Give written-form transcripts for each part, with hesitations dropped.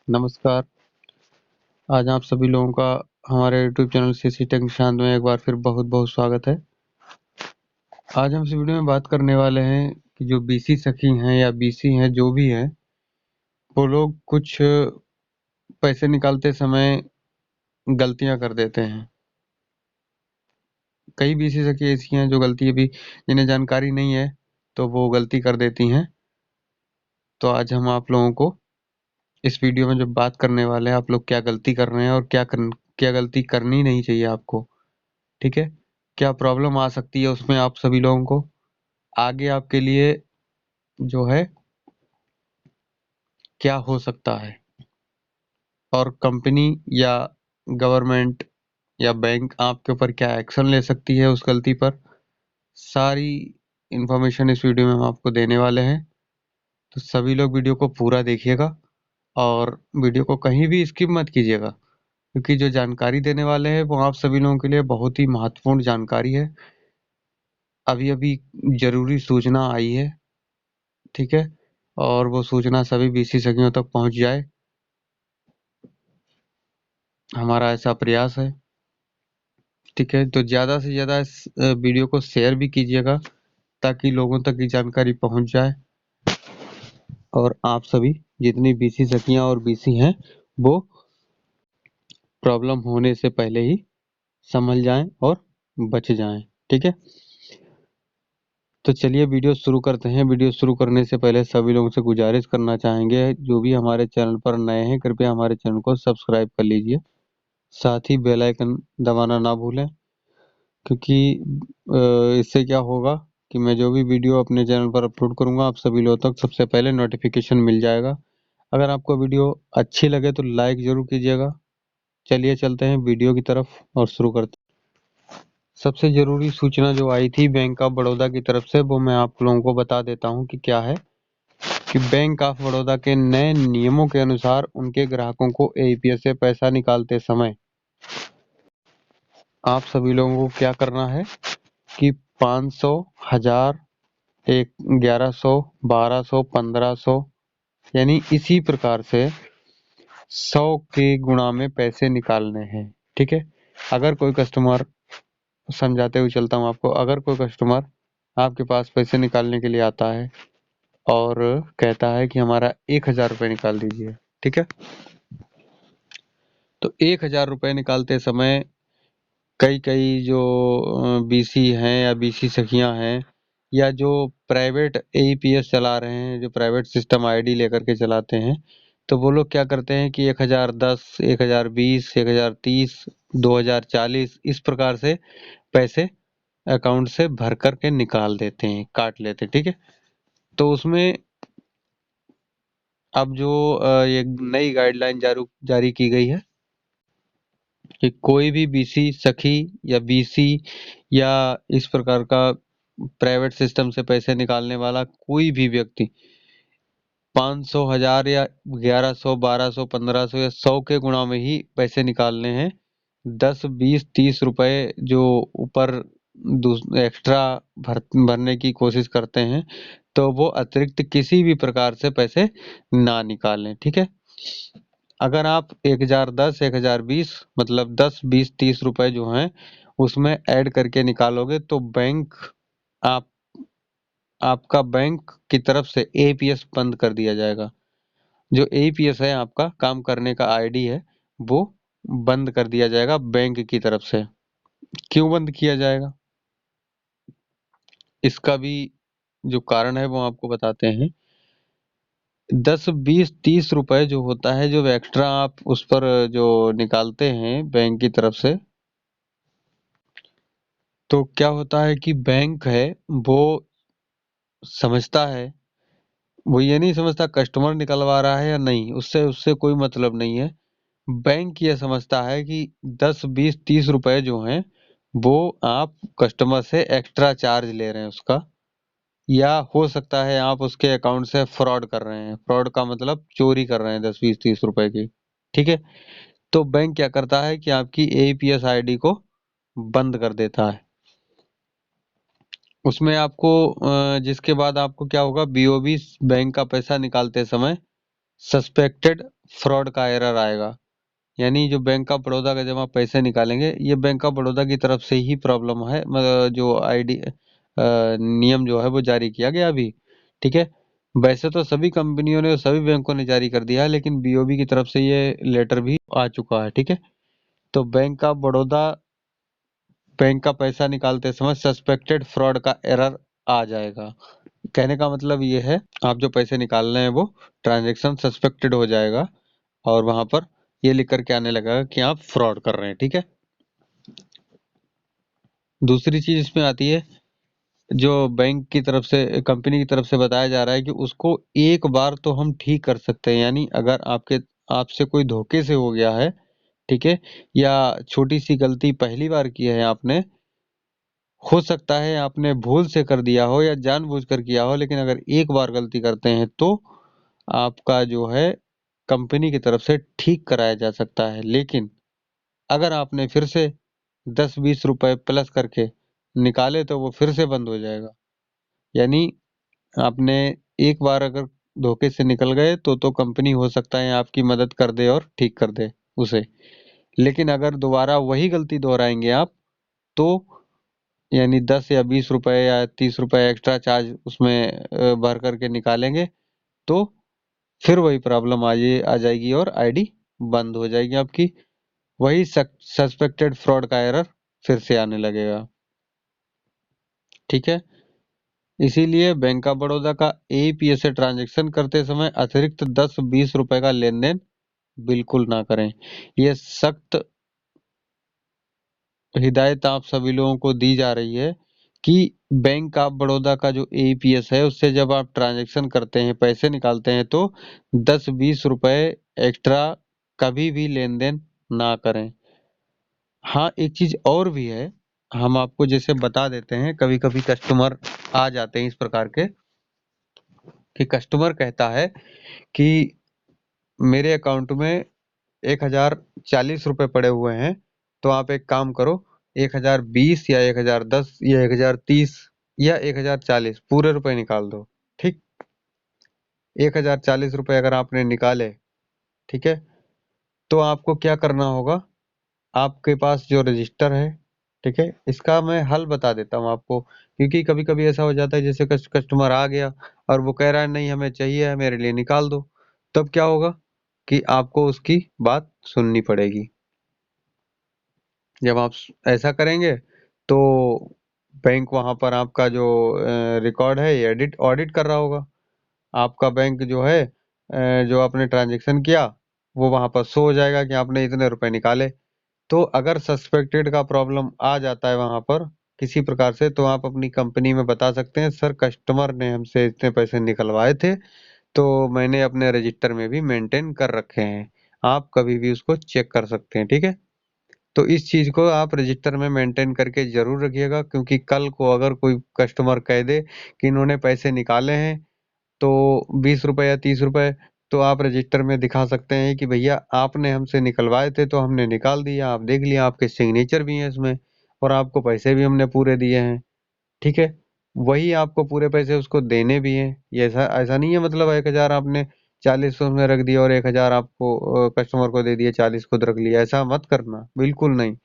नमस्कार। आज आप सभी लोगों का हमारे YouTube channel CC tech Nishant में एक बार फिर बहुत-बहुत स्वागत है। आज हम इस वीडियो में बात करने वाले हैं कि जो बीसी सखी हैं या बीसी हैं जो भी हैं, वो लोग कुछ पैसे निकालते समय गलतियाँ कर देते हैं। कई बीसी सखी ऐसी हैं जो गलती अभी जिन्हें जानकारी नहीं है, तो वो गलती कर देती हैं। तो आज हम आप लोगों को इस वीडियो में जो बात करने वाले हैं, आप लोग क्या गलती कर रहे हैं और क्या गलती करनी नहीं चाहिए आपको। ठीक है? क्या प्रॉब्लम आ सकती है उसमें आप सभी लोगों को, आगे आपके लिए जो है क्या हो सकता है, और कंपनी या गवर्नमेंट या बैंक आपके ऊपर क्या एक्शन ले सकती है उस गलती पर, सारी इंफॉर्मेशन इस वीडियो में हम आपको देने वाले हैं। तो सभी लोग वीडियो को पूरा देखिएगा और वीडियो को कहीं भी स्किप मत कीजिएगा, क्योंकि जो जानकारी देने वाले हैं वो आप सभी लोगों के लिए बहुत ही महत्वपूर्ण जानकारी है। अभी अभी जरूरी सूचना आई है, ठीक है, और वो सूचना सभी बीसी सखियों तक पहुंच जाए, हमारा ऐसा प्रयास है। ठीक है, तो ज़्यादा से ज़्यादा इस वीडियो को शेयर भी कीजिएगा ताकि लोगों तक ये जानकारी पहुंच जाए और आप सभी जितनी बीसी सखियां और बीसी हैं वो प्रॉब्लम होने से पहले ही संभल जाएं और बच जाएं। ठीक है, तो चलिए वीडियो शुरू करते हैं। वीडियो शुरू करने से पहले सभी लोगों से गुजारिश करना चाहेंगे, जो भी हमारे चैनल पर नए हैं कृपया हमारे चैनल को सब्सक्राइब कर लीजिए, साथ ही बेल आइकन दबाना ना भूलें, क्योंकि इससे क्या होगा कि मैं जो भी वीडियो अपने चैनल पर अपलोड करूंगा आप सभी लोगों तक सबसे पहले नोटिफिकेशन मिल जाएगा। अगर आपको वीडियो अच्छी लगे तो लाइक जरूर कीजिएगा। चलिए चलते हैं वीडियो की तरफ और शुरू करते हैं। सबसे जरूरी सूचना जो आई थी बैंक ऑफ बड़ौदा की तरफ से, वो मैं आप लोगों को बता देता हूं कि क्या है। कि बैंक ऑफ बड़ौदा के नए नियमों के अनुसार उनके ग्राहकों को एईपीएस से पैसा निकालते समय आप सभी लोगों को क्या करना है कि 500, 1000, 1100, 1200, 1500 यानी इसी प्रकार से 100 के गुणा में पैसे निकालने हैं। ठीक है, अगर कोई कस्टमर, समझाते हुए चलता हूँ आपको, अगर कोई कस्टमर आपके पास पैसे निकालने के लिए आता है और कहता है कि हमारा 1000 रुपये निकाल दीजिए, ठीक है, तो 1000 रुपये निकालते समय कई कई जो बीसी हैं या बीसी सखियां हैं या जो प्राइवेट एईपीएस चला रहे हैं, जो प्राइवेट सिस्टम आईडी लेकर के चलाते हैं, तो वो लोग क्या करते हैं कि 1010, 1020, 1030, 2040 इस प्रकार से पैसे अकाउंट से भर करके निकाल देते हैं, काट लेते हैं। ठीक है, तो उसमें अब जो ये नई गाइडलाइन जारी की गई है कि कोई भी बीसी सखी या बीसी या इस प्रकार का प्राइवेट सिस्टम से पैसे निकालने वाला कोई भी व्यक्ति 500, 1000 या 1100, 1200, 1500 या 100 के गुणा में ही पैसे निकालने हैं। 10, 20, 30 रुपए जो ऊपर एक्स्ट्रा भरने की कोशिश करते हैं, तो वो अतिरिक्त किसी भी प्रकार से पैसे ना निकालें। ठीक है, अगर आप 1010, 1020 मतलब 10, 20, 30 रुपए जो हैं उसमें ऐड करके निकालोगे तो बैंक आप आपका बैंक की तरफ से एपीएस बंद कर दिया जाएगा। जो एपीएस है आपका काम करने का आईडी है, वो बंद कर दिया जाएगा बैंक की तरफ से। क्यों बंद किया जाएगा, इसका भी जो कारण है वो आपको बताते हैं। 10, 20, 30 रुपए जो होता है, जो एक्स्ट्रा आप उस पर जो निकालते हैं बैंक की तरफ से, तो क्या होता है कि बैंक है वो समझता है, वो ये नहीं समझता कस्टमर निकलवा रहा है या नहीं, उससे उससे कोई मतलब नहीं है। बैंक ये समझता है कि 10, 20, 30 रुपए जो हैं वो आप कस्टमर से एक्स्ट्रा चार्ज ले रहे हैं उसका, या हो सकता है आप उसके अकाउंट से फ्रॉड कर रहे हैं। फ्रॉड का मतलब चोरी कर रहे हैं 10, 20, 30 रुपए की। ठीक है, तो बैंक क्या करता है कि आपकी एईपीएस आईडी को बंद कर देता है। उसमें आपको जिसके बाद आपको क्या होगा, बीओबी बैंक का पैसा निकालते समय सस्पेक्टेड फ्रॉड का एरर आएगा। यानी जो बैंक ऑफ बड़ौदा का जब आप पैसे निकालेंगे, ये बैंक ऑफ बड़ौदा की तरफ से ही प्रॉब्लम है, मतलब जो आईडी नियम जो है वो जारी किया गया अभी, ठीक है। वैसे तो सभी कंपनियों ने, सभी बैंकों ने जारी कर दिया है, लेकिन बीओबी की तरफ से ये लेटर भी आ चुका है, ठीक है। तो बैंक ऑफ बड़ौदा, बैंक का पैसा निकालते समय सस्पेक्टेड फ्रॉड का एरर आ जाएगा। कहने का मतलब ये है, आप जो पैसे निकाल रहे हैं वो ट्रांजैक्शन सस्पेक्टेड हो जाएगा और वहां पर ये लिख करके आने लगेगा कि आप फ्रॉड कर रहे हैं, ठीक है। दूसरी चीज इसमें आती है, जो बैंक की तरफ से, कंपनी की तरफ से बताया जा रहा है कि उसको एक बार तो हम ठीक कर सकते हैं। यानी अगर आपसे कोई धोखे से हो गया है, ठीक है, या छोटी सी गलती पहली बार की है आपने, हो सकता है आपने भूल से कर दिया हो या जानबूझकर किया हो, लेकिन अगर एक बार गलती करते हैं तो आपका जो है कंपनी की तरफ से ठीक कराया जा सकता है। लेकिन अगर आपने फिर से 10-20 रुपए प्लस करके निकाले तो वो फिर से बंद हो जाएगा। यानी आपने एक बार अगर धोखे से निकल गए तो कंपनी हो सकता है आपकी मदद कर दे और ठीक कर दे उसे। लेकिन अगर दोबारा वही गलती दोहराएंगे आप, तो यानी 10 या 20 रुपए या 30 रुपए एक्स्ट्रा चार्ज उसमें भर करके निकालेंगे, तो फिर वही प्रॉब्लम आ जाएगी और आईडी बंद हो जाएगी आपकी। वही सस्पेक्टेड फ्रॉड का एरर फिर से आने लगेगा, ठीक है। इसीलिए बैंक ऑफ बड़ौदा का एईपीएस से ट्रांजैक्शन करते समय अतिरिक्त 10-20 रुपए का लेन देन बिल्कुल ना करें। ये सख्त हिदायत आप सभी लोगों को दी जा रही है कि बैंक ऑफ बड़ौदा का जो एईपीएस है उससे जब आप ट्रांजैक्शन करते हैं, पैसे निकालते हैं, तो 10-20 रुपए एक्स्ट्रा कभी भी लेन देन ना करें। हाँ, एक चीज और भी है, हम आपको जैसे बता देते हैं, कभी कभी कस्टमर आ जाते हैं इस प्रकार के, कि कस्टमर कहता है कि मेरे अकाउंट में 1040 रुपए पड़े हुए हैं, तो आप एक काम करो, 1020 या 1010 या 1030 या 1040 पूरे रुपए निकाल दो, ठीक। 1040 रुपए अगर आपने निकाले, ठीक है, तो आपको क्या करना होगा, आपके पास जो रजिस्टर है, ठीक है, इसका मैं हल बता देता हूँ आपको, क्योंकि कभी कभी ऐसा हो जाता है जैसे कस्टमर आ गया और वो कह रहा है नहीं हमें चाहिए है, मेरे लिए निकाल दो। तब क्या होगा कि आपको उसकी बात सुननी पड़ेगी। जब आप ऐसा करेंगे तो बैंक वहां पर आपका जो रिकॉर्ड है ये एडिट ऑडिट कर रहा होगा। आपका बैंक जो है, जो आपने ट्रांजेक्शन किया वो वहां पर शो हो जाएगा कि आपने इतने रुपए निकाले। तो अगर सस्पेक्टेड का प्रॉब्लम आ जाता है वहां पर किसी प्रकार से, तो आप अपनी कंपनी में बता सकते हैं, सर कस्टमर ने हमसे इतने पैसे निकलवाए थे, तो मैंने अपने रजिस्टर में भी मेंटेन कर रखे हैं, आप कभी भी उसको चेक कर सकते हैं, ठीक है। तो इस चीज को आप रजिस्टर में मेंटेन करके जरूर रखिएगा, क्योंकि कल को अगर कोई कस्टमर कह दे कि इन्होंने पैसे निकाले हैं तो 20 रुपए या 30 रुपए, तो आप रजिस्टर में दिखा सकते हैं कि भैया आपने हमसे निकलवाए थे तो हमने निकाल दिया, आप देख लिया, आपके सिग्नेचर भी हैं इसमें और आपको पैसे भी हमने पूरे दिए हैं, ठीक है। वही आपको पूरे पैसे उसको देने भी हैं। ये ऐसा ऐसा नहीं है मतलब 1000 आपने 40 उसमें रख दिया और 1000 आपको कस्टमर को दे दिए, 40 खुद रख लिया, ऐसा मत करना, बिल्कुल नहीं।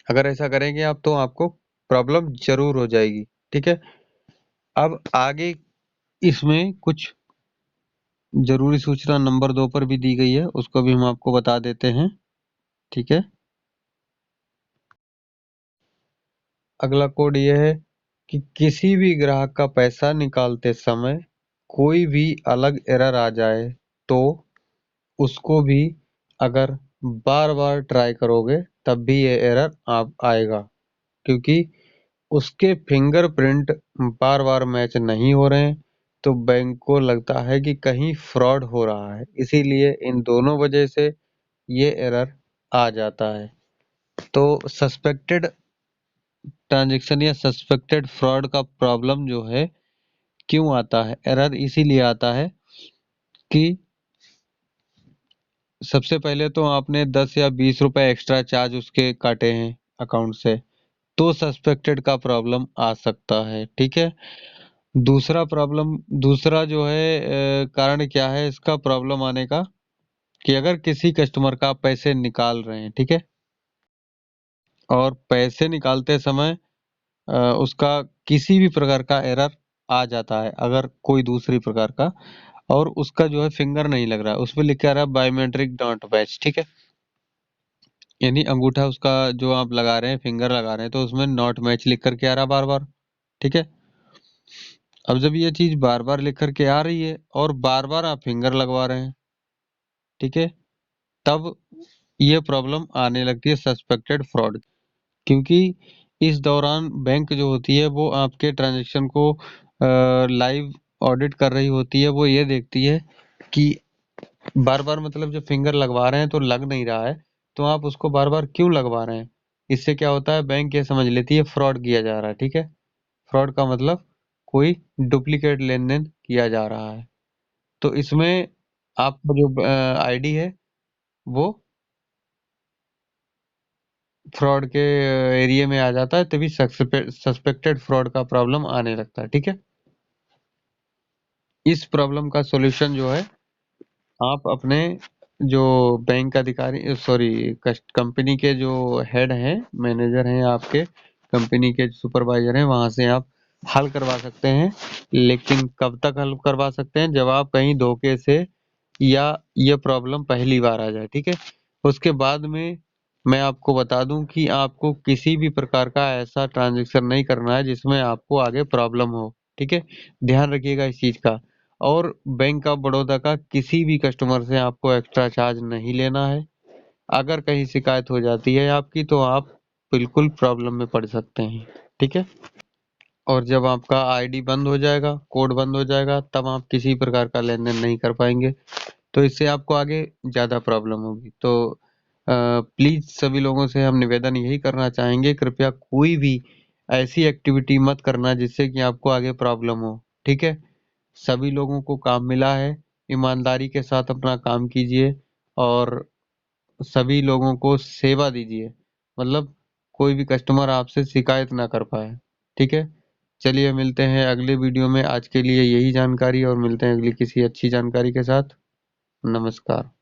अगर ऐसा करेंगे आप तो आपको प्रॉब्लम जरूर हो जाएगी, ठीक है। अब आगे इसमें कुछ जरूरी सूचना नंबर 2 पर भी दी गई है, उसको भी हम आपको बता देते हैं, ठीक है। अगला कोड यह है कि किसी भी ग्राहक का पैसा निकालते समय कोई भी अलग एरर आ जाए तो उसको भी अगर बार बार ट्राई करोगे तब भी ये एरर आप आएगा, क्योंकि उसके फिंगरप्रिंट बार बार मैच नहीं हो रहे हैं, तो बैंक को लगता है कि कहीं फ्रॉड हो रहा है, इसीलिए इन दोनों वजह से ये एरर आ जाता है। तो सस्पेक्टेड ट्रांजैक्शन या सस्पेक्टेड फ्रॉड का प्रॉब्लम जो है क्यों आता है, एरर इसीलिए आता है कि सबसे पहले तो आपने 10 या 20 रुपए एक्स्ट्रा चार्ज उसके काटे हैं अकाउंट से, तो सस्पेक्टेड का प्रॉब्लम आ सकता है, ठीक है। दूसरा जो है कारण क्या है इसका प्रॉब्लम आने का, कि अगर किसी कस्टमर का आप पैसे निकाल रहे हैं, ठीक है, और पैसे निकालते समय उसका किसी भी प्रकार का एरर आ जाता है, अगर कोई दूसरी प्रकार का, और उसका जो है फिंगर नहीं लग रहा है, उसमें लिखा रहा है बायोमेट्रिक डॉट मैच, ठीक है, यानी अंगूठा उसका जो आप लगा रहे हैं, फिंगर लगा रहे हैं, तो उसमें नॉट मैच लिख करके आ रहा बार बार, ठीक है। अब जब ये चीज बार बार लिख करके आ रही है और बार बार आप फिंगर लगवा रहे हैं, ठीक है, तब ये प्रॉब्लम आने लगती है सस्पेक्टेड फ्रॉड, क्योंकि इस दौरान बैंक जो होती है वो आपके ट्रांजैक्शन को लाइव ऑडिट कर रही होती है। वो ये देखती है कि बार बार, मतलब जब फिंगर लगवा रहे हैं तो लग नहीं रहा है, तो आप उसको बार बार क्यों लगवा रहे हैं। इससे क्या होता है, बैंक ये समझ लेती है फ्रॉड किया जा रहा है, ठीक है। फ्रॉड का मतलब कोई डुप्लीकेट लेन देन किया जा रहा है। तो इसमें आपका जो आईडी है वो फ्रॉड के एरिया में आ जाता है, तभी सस्पेक्टेड फ्रॉड का प्रॉब्लम आने लगता है, ठीक है। इस प्रॉब्लम का सॉल्यूशन जो है, आप अपने जो बैंक अधिकारी, सॉरी, कंपनी के जो हेड हैं, मैनेजर हैं, आपके कंपनी के सुपरवाइजर हैं, वहां से आप हल करवा सकते हैं। लेकिन कब तक हल करवा सकते हैं, जब आप कहीं धोखे से या ये प्रॉब्लम पहली बार आ जाए, ठीक है। उसके बाद में मैं आपको बता दूं कि आपको किसी भी प्रकार का ऐसा ट्रांजैक्शन नहीं करना है जिसमें आपको आगे प्रॉब्लम हो, ठीक है। ध्यान रखिएगा इस चीज का। और बैंक ऑफ बड़ौदा का किसी भी कस्टमर से आपको एक्स्ट्रा चार्ज नहीं लेना है। अगर कहीं शिकायत हो जाती है आपकी, तो आप बिल्कुल प्रॉब्लम में पड़ सकते हैं, ठीक है। और जब आपका आईडी बंद हो जाएगा, कोड बंद हो जाएगा, तब आप किसी प्रकार का लेन देन नहीं कर पाएंगे। तो इससे आपको आगे ज़्यादा प्रॉब्लम होगी। तो प्लीज़ सभी लोगों से हम निवेदन यही करना चाहेंगे, कृपया कोई भी ऐसी एक्टिविटी मत करना जिससे कि आपको आगे प्रॉब्लम हो, ठीक है। सभी लोगों को काम मिला है, ईमानदारी के साथ अपना काम कीजिए और सभी लोगों को सेवा दीजिए, मतलब कोई भी कस्टमर आपसे शिकायत ना कर पाए, ठीक है। चलिए मिलते हैं अगले वीडियो में। आज के लिए यही जानकारी, और मिलते हैं अगली किसी अच्छी जानकारी के साथ। नमस्कार।